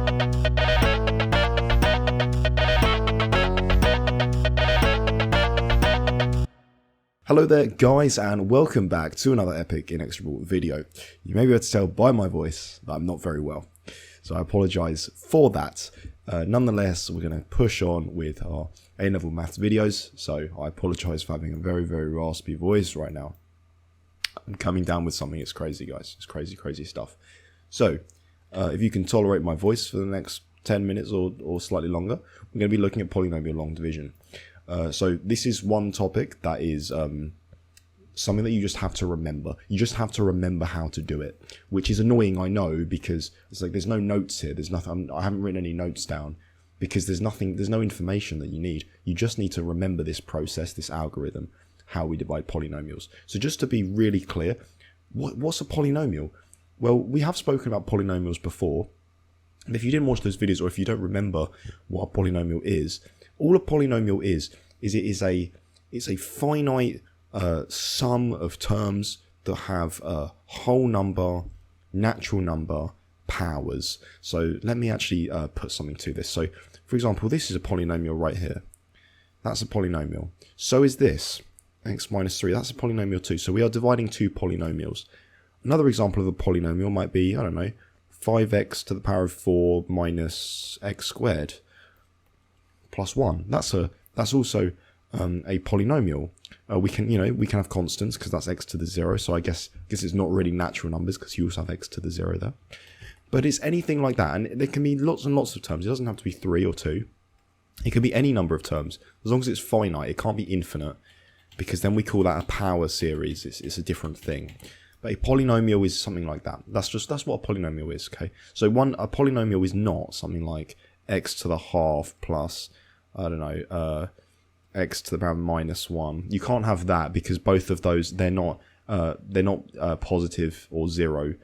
Hello there guys, and welcome back to another epic Inexorable video. You may be able to tell by my voice that I'm not very well, so I apologise for that. Nonetheless, we're going to push on with our A-level maths videos, so I apologise for having a very raspy voice right now. I'm coming down with something. It's crazy, guys. It's crazy stuff. So, if you can tolerate my voice for the next 10 minutes or slightly longer, we're going to be looking at polynomial long division. So this is one topic that is something that you just have to remember. You just have to remember how to do it, which is annoying, I know, because it's like there's no notes here. There's nothing. I haven't written any notes down because there's no information that you need. You just need to remember this process, this algorithm, how we divide polynomials. So just to be really clear, what's a polynomial? Well, we have spoken about polynomials before, and if you didn't watch those videos or if you don't remember what a polynomial is, all a polynomial is it's a finite sum of terms that have a whole number, natural number, powers. So let me actually put something to this. So for example, this is a polynomial right here. That's a polynomial. So is this, x minus 3. That's a polynomial too. So we are dividing two polynomials. Another example of a polynomial might be, I don't know, 5x to the power of 4 minus x squared plus 1. That's also a polynomial. We can have constants because that's x to the 0. So I guess it's not really natural numbers because you also have x to the 0 there. But it's anything like that, and there can be lots and lots of terms. It doesn't have to be 3 or 2. It can be any number of terms as long as it's finite. It can't be infinite because then we call that a power series. It's a different thing. But a polynomial is something like that. That's what a polynomial is. Okay. So a polynomial is not something like x to the half plus, I don't know, x to the power minus 1. You can't have that because both of those, they're not positive or 0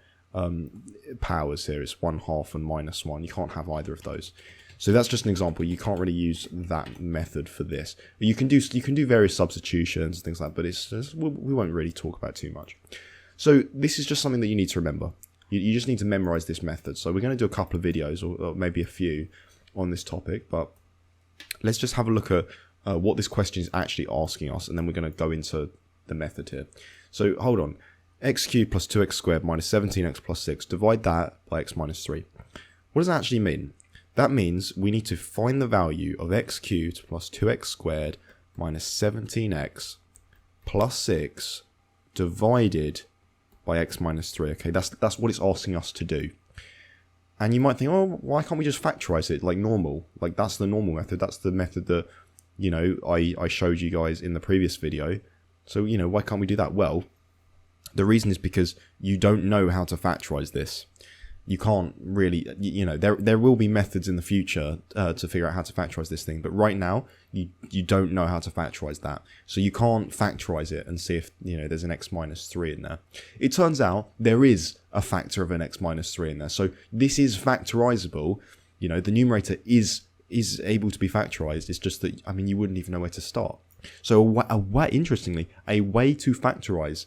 powers here. It's 1/2 and minus 1. You can't have either of those. So that's just an example. You can't really use that method for this. You can do various substitutions and things like that, but we won't really talk about it too much. So this is just something that you need to remember. You just need to memorize this method. So we're going to do a couple of videos or maybe a few on this topic, but let's just have a look at what this question is actually asking us, and then we're going to go into the method here. So hold on. X cubed plus 2x squared minus 17x plus 6. Divide that by x minus 3. What does that actually mean? That means we need to find the value of x cubed plus 2x squared minus 17x plus 6 divided by x minus 3. Okay, that's what it's asking us to do. And you might think, oh, why can't we just factorize it like normal? Like that's the normal method. That's the method that, I showed you guys in the previous video. So, why can't we do that? Well, the reason is because you don't know how to factorize this. You can't really, there will be methods in the future to figure out how to factorize this thing. But right now, you don't know how to factorize that. So you can't factorize it and see if, there's an x minus 3 in there. It turns out there is a factor of an x minus 3 in there. So this is factorizable. The numerator is able to be factorized. It's just that, you wouldn't even know where to start. So interestingly, a way to factorize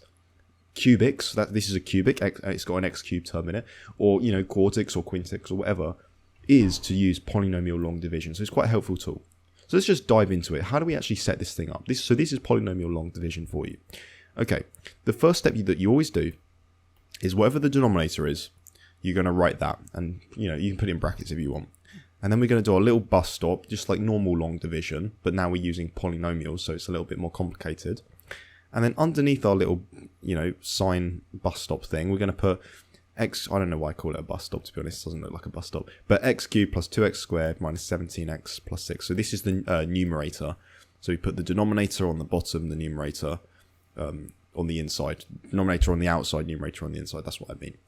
cubics, this is a cubic, it's got an x cubed term in it, or quartics or quintics or whatever, is to use polynomial long division. So it's quite a helpful tool. So let's just dive into it. How do we actually set this thing up? So this is polynomial long division for you. Okay, the first step that you always do is whatever the denominator is, you're going to write that, and you can put it in brackets if you want. And then we're going to do a little bus stop, just like normal long division, but now we're using polynomials, so it's a little bit more complicated. And then underneath our little, sign bus stop thing, we're going to put x, I don't know why I call it a bus stop, to be honest, it doesn't look like a bus stop, but x cubed plus 2x squared minus 17x plus 6. So this is the numerator. So we put the denominator on the bottom, the numerator on the inside. Denominator on the outside, numerator on the inside, that's what I mean.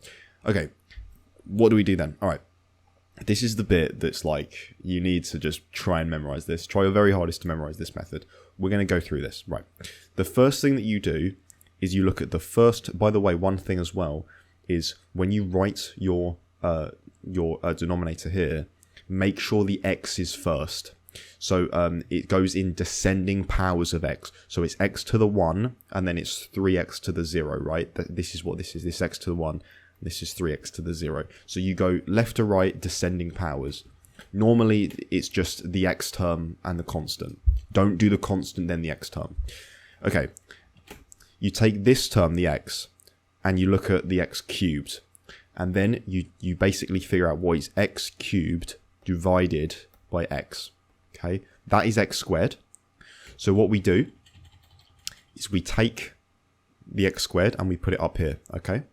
Okay, what do we do then? All right. This is the bit that's like, you need to just try and memorize this. Try your very hardest to memorize this method. We're going to go through this. Right. The first thing that you do is you look at the first, by the way, one thing as well is when you write your denominator here, make sure the x is first. So it goes in descending powers of x. So it's x to the 1 and then it's 3x to the 0, right? This is what this is, this x to the 1. This is 3x to the 0. So you go left to right, descending powers. Normally, it's just the x term and the constant. Don't do the constant, then the x term. Okay, you take this term, the x, and you look at the x cubed. And then you basically figure out what is x cubed divided by x. Okay, that is x squared. So what we do is we take the x squared and we put it up here. Okay,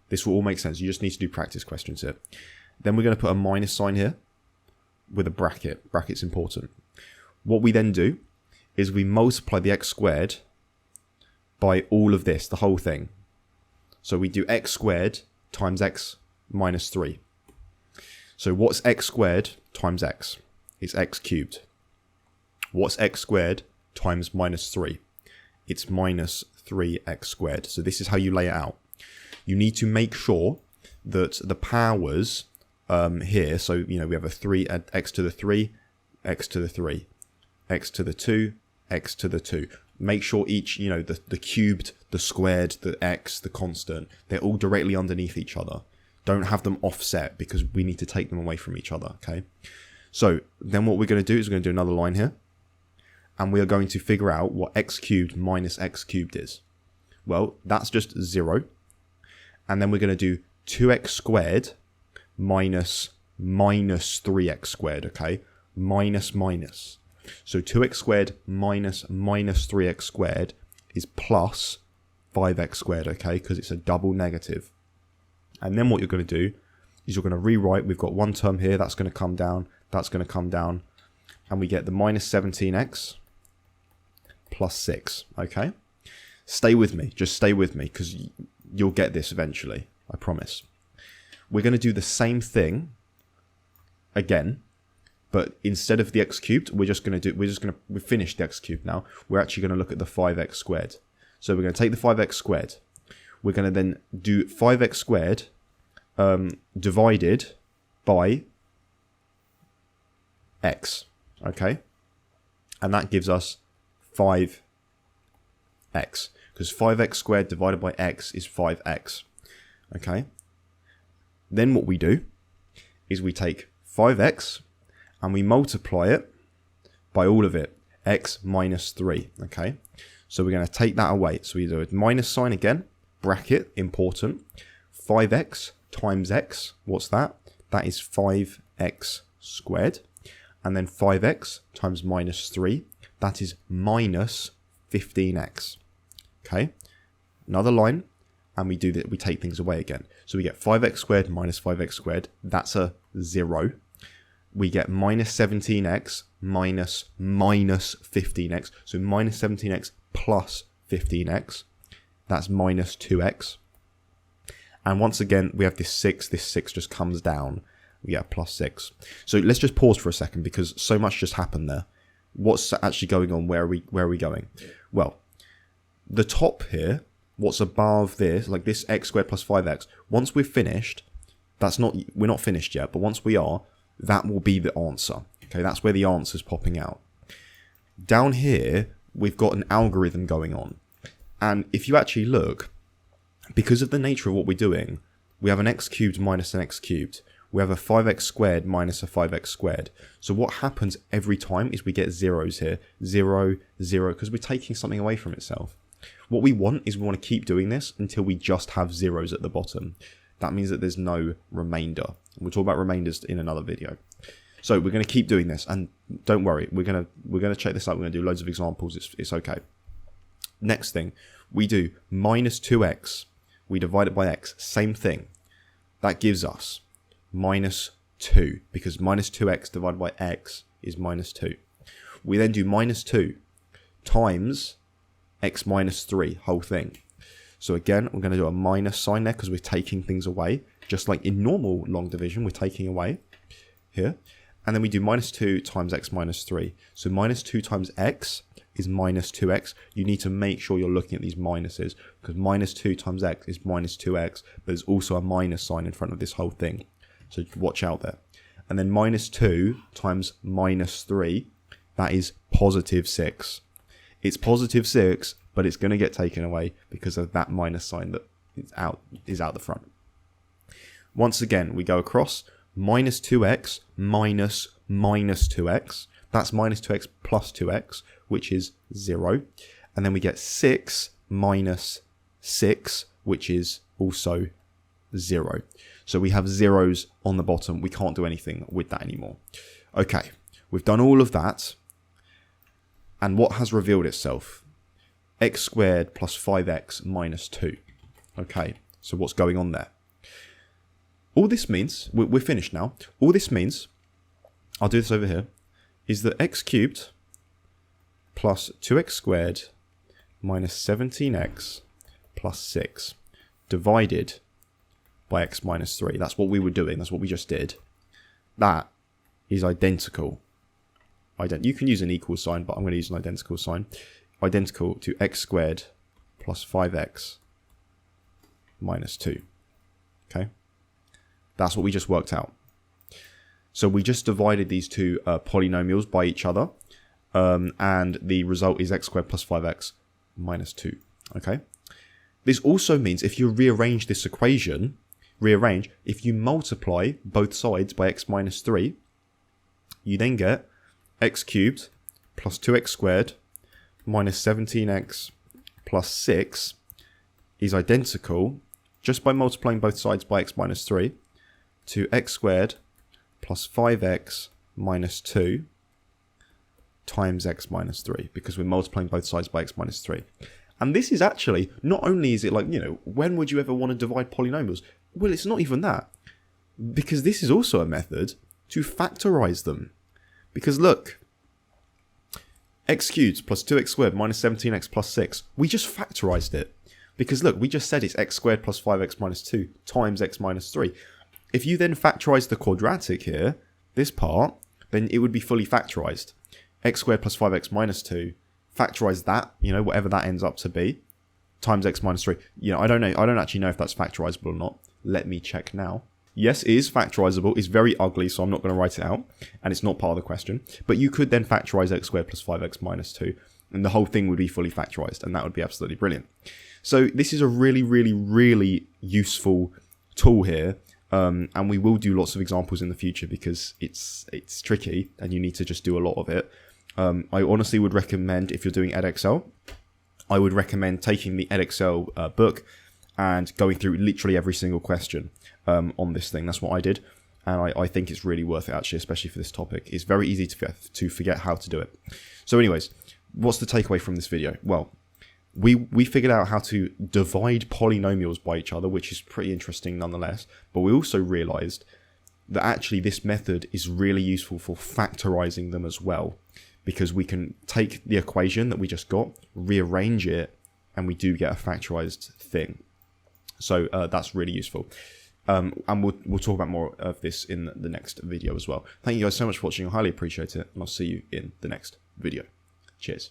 this will all make sense. You just need to do practice questions here. Then we're going to put a minus sign here with a bracket. Bracket's important. What we then do is we multiply the x squared by all of this, the whole thing. So we do x squared times x minus 3. So what's x squared times x? It's x cubed. What's x squared times minus 3? It's minus 3x squared. So this is how you lay it out. You need to make sure that the powers here, so we have a 3 at x to the 3, x to the 3, x to the 2, x to the 2. Make sure each, the cubed, the squared, the x, the constant, they're all directly underneath each other. Don't have them offset because we need to take them away from each other, okay? So then what we're going to do is we're going to do another line here. And we are going to figure out what x cubed minus x cubed is. Well, that's just 0. And then we're going to do 2x squared minus 3x squared, okay? Minus. So 2x squared minus 3x squared is plus 5x squared, okay? Because it's a double negative. And then what you're going to do is you're going to rewrite. We've got one term here. That's going to come down. That's going to come down. And we get the minus 17x plus 6, okay? Stay with me. Just stay with me because you'll get this eventually. I promise. We're going to do the same thing again. But instead of the x cubed, we've finished the x cubed now. We're actually going to look at the 5x squared. So we're going to take the 5x squared. We're going to then do 5x squared divided by x. Okay? And that gives us 5x. Because 5x squared divided by x is 5x. Okay? Then what we do is we take 5x and we multiply it by all of it, x minus 3, okay? So we're going to take that away. So we do a minus sign again, bracket, important. 5x times x, what's that? That is 5x squared. And then 5x times minus 3, that is minus 15x, okay? Another line, and we do that. We take things away again. So we get 5x squared minus 5x squared, that's a 0. We get minus 17x minus 15x. So minus 17x plus 15x. That's minus 2x. And once again, we have this 6. This 6 just comes down. We get a plus 6. So let's just pause for a second because so much just happened there. What's actually going on? Where are we going? Well, the top here, what's above this, like this x squared plus 5x, once we've finished, we're not finished yet, but once we are, that will be the answer. Okay, that's where the answer is popping out. Down here, we've got an algorithm going on. And if you actually look, because of the nature of what we're doing, we have an x cubed minus an x cubed. We have a 5x squared minus a 5x squared. So what happens every time is we get zeros here. 0, 0, because we're taking something away from itself. What we want is we want to keep doing this until we just have zeros at the bottom. That means that there's no remainder. We'll talk about remainders in another video. So we're going to keep doing this, and don't worry, we're going to check this out. We're going to do loads of examples. It's okay. Next thing, we do minus 2x. We divide it by x. Same thing. That gives us minus 2, because minus 2x divided by x is minus 2. We then do minus 2 times x minus 3, whole thing. So again, we're going to do a minus sign there because we're taking things away. Just like in normal long division, we're taking away here. And then we do minus 2 times x minus 3. So minus 2 times x is minus 2x. You need to make sure you're looking at these minuses because minus 2 times x is minus 2x. But there's also a minus sign in front of this whole thing. So watch out there. And then minus 2 times minus 3, that is positive 6. It's positive 6, but it's going to get taken away because of that minus sign that is out the front. Once again, we go across minus 2x minus minus 2x. That's minus 2x plus 2x, which is 0. And then we get 6 minus 6, which is also 0. So we have zeros on the bottom. We can't do anything with that anymore. Okay, we've done all of that. And what has revealed itself? X squared plus 5x minus 2. Okay, so what's going on there? All this means, we're finished now. All this means, I'll do this over here, is that x cubed plus 2x squared minus 17x plus 6 divided by x minus 3. That's what we were doing. That's what we just did. That is identical. You can use an equal sign, but I'm going to use an identical sign. Identical to x squared plus 5x minus 2. Okay? That's what we just worked out. So we just divided these two polynomials by each other. And the result is x squared plus 5x minus 2. Okay? This also means if you rearrange this equation, if you multiply both sides by x minus 3, you then get x cubed plus 2x squared minus 17x plus 6 is identical, just by multiplying both sides by x minus 3, to x squared plus 5x minus 2 times x minus 3, because we're multiplying both sides by x minus 3. And this is actually, not only is it like, when would you ever want to divide polynomials? Well, it's not even that. Because this is also a method to factorize them. Because look, x cubed plus 2x squared minus 17x plus 6, we just factorized it. Because look, we just said it's x squared plus 5x minus 2 times x minus 3. If you then factorize the quadratic here, this part, then it would be fully factorized. X squared plus 5x minus 2, factorize that, whatever that ends up to be, times x minus 3. I don't know. I don't actually know if that's factorizable or not. Let me check now. Yes, it is factorizable. It's very ugly, so I'm not going to write it out. And it's not part of the question. But you could then factorize x squared plus 5x minus 2. And the whole thing would be fully factorized. And that would be absolutely brilliant. So this is a really, really, really useful tool here. And we will do lots of examples in the future because it's tricky and you need to just do a lot of it. I honestly would recommend, if you're doing Edexcel, I would recommend taking the Edexcel book and going through literally every single question on this thing. That's what I did. And I think it's really worth it, actually, especially for this topic. It's very easy to forget how to do it. So anyways, what's the takeaway from this video? Well, we figured out how to divide polynomials by each other, which is pretty interesting nonetheless. But we also realized that actually this method is really useful for factorizing them as well, because we can take the equation that we just got, rearrange it, and we do get a factorized thing. So that's really useful. And we'll talk about more of this in the next video as well. Thank you guys so much for watching. I highly appreciate it, and I'll see you in the next video. Cheers.